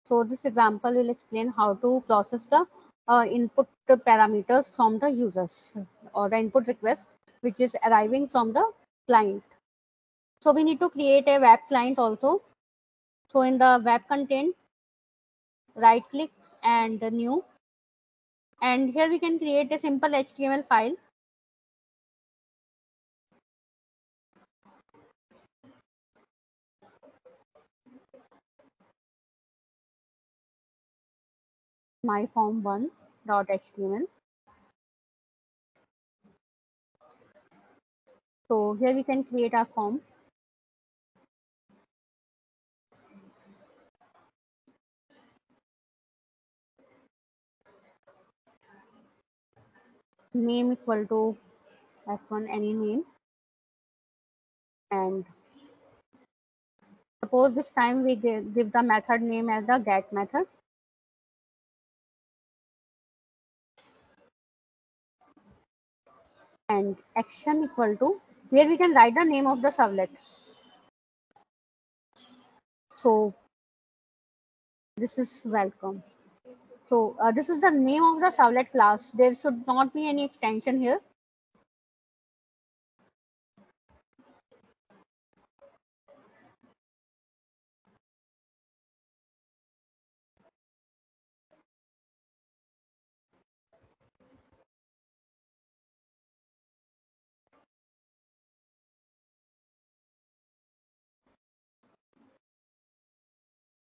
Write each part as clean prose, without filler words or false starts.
So this example will explain how to process the input parameters from the users or the input request which is arriving from the client. So we need to create a web client also. So in the web content, right click and new, and here we can create a simple HTML file. myform1.html. So here we can create our form. Name equal to f1, any name, and suppose this time we give the method name as the get method. And action equal to, here we can write the name of the servlet. So this is welcome. So this is the name of the servlet class. There should not be any extension here.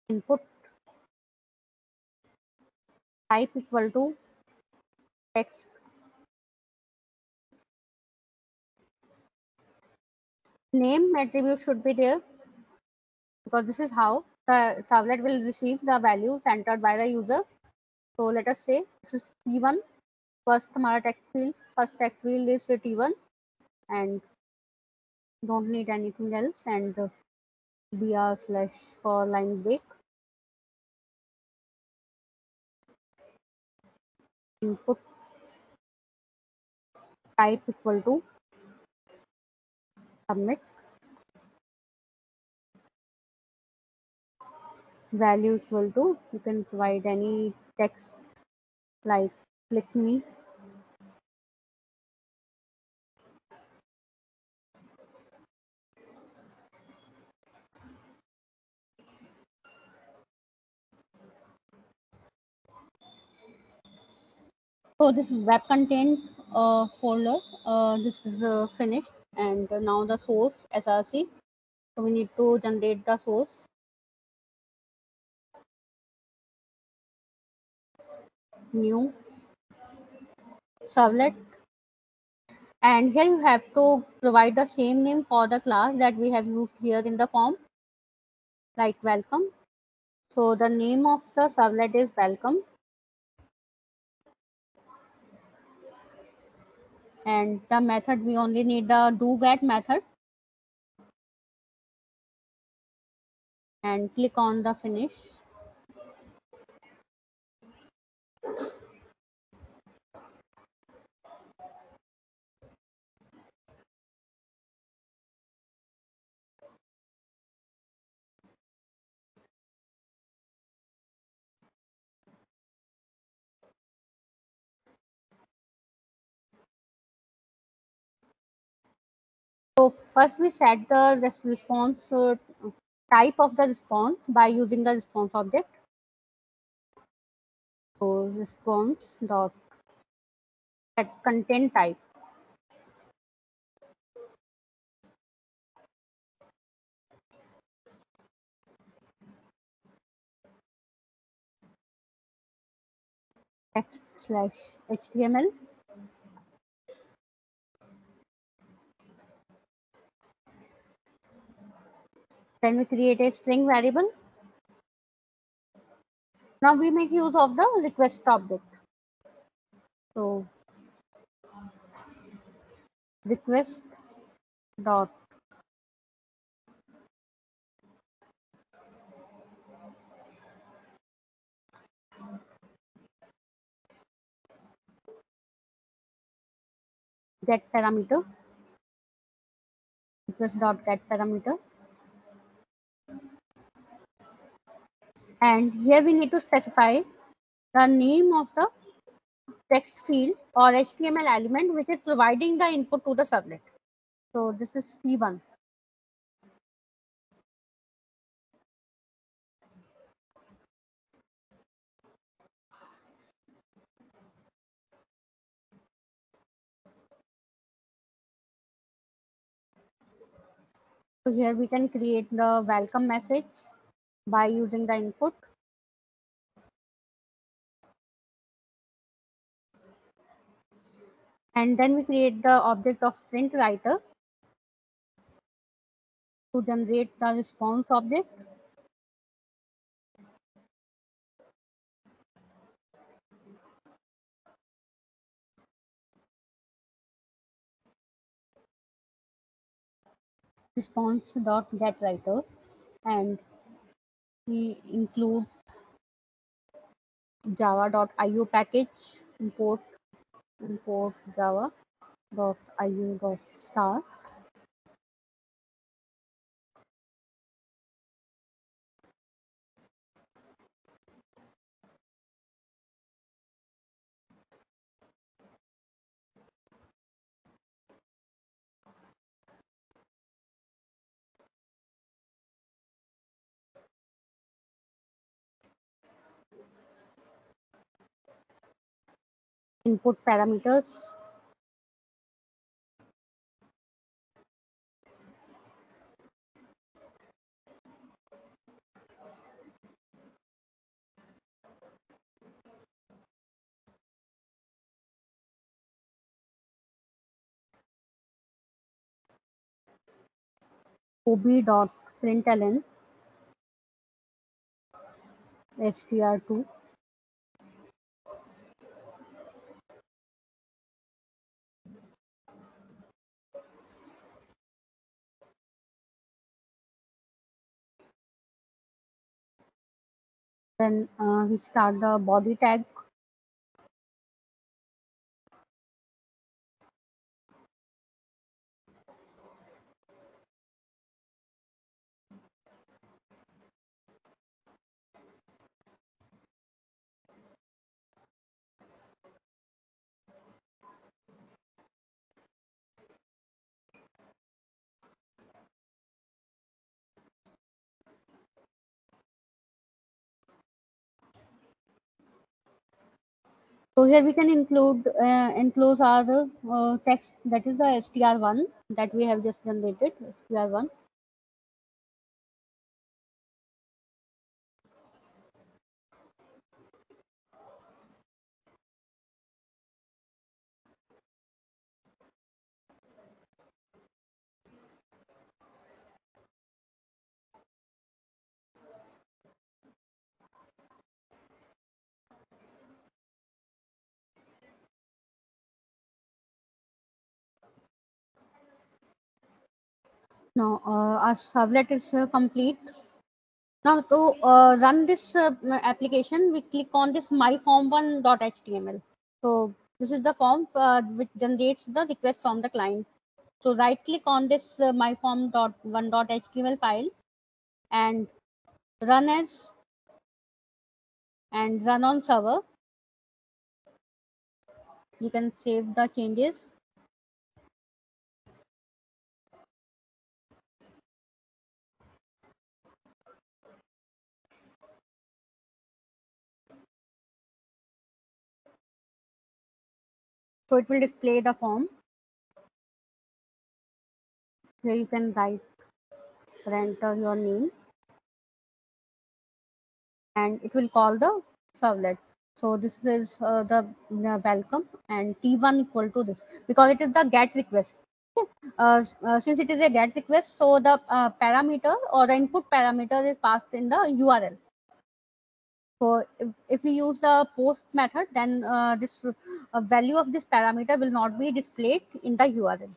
Input type equal to text. Name attribute should be there because this is how the servlet will receive the values entered by the user. So let us say this is T1. First हमारा text field, first text field is T1 and don't need anything else, and br/for line break. Input type equal to submit. Value equal to, you can provide any text like click me. So this web content folder, this is finished, and now the source src. So we need to generate the source. New servlet, and here you have to provide the same name for the class that we have used here in the form, like welcome. So the name of the servlet is welcome, and the method, we only need the do get method, and click on the finish. So first we set the response type of the response by using the response object. So response dot set content type. Text/html. Then we create a string variable. Now we make use of the request object. So request dot get parameter. Request dot get parameter. And here we need to specify the name of the text field or HTML element which is providing the input to the servlet. So this is P1. So here we can create the welcome message by using the input. And then we create the object of print writer to generate the response object. Response.getWriter, and we include java.io package, import java.io.star. Input parameters, ob.println str2, then we start the body tag. So here we can enclose our text, that is the str1 that we have just generated, str1. Now our servlet is complete. Now to run this application, we click on this myform1.html. So this is the form which generates the request from the client. So right click on this myform.1.html file and run as, and run on server. You can save the changes. So it will display the form. Here you can write or enter your name, and it will call the servlet. So this is the welcome, and T1 equal to this because it is the get request. Since it is a get request, so the parameter or the input parameter is passed in the URL. So if we use the post method, then this value of this parameter will not be displayed in the URL.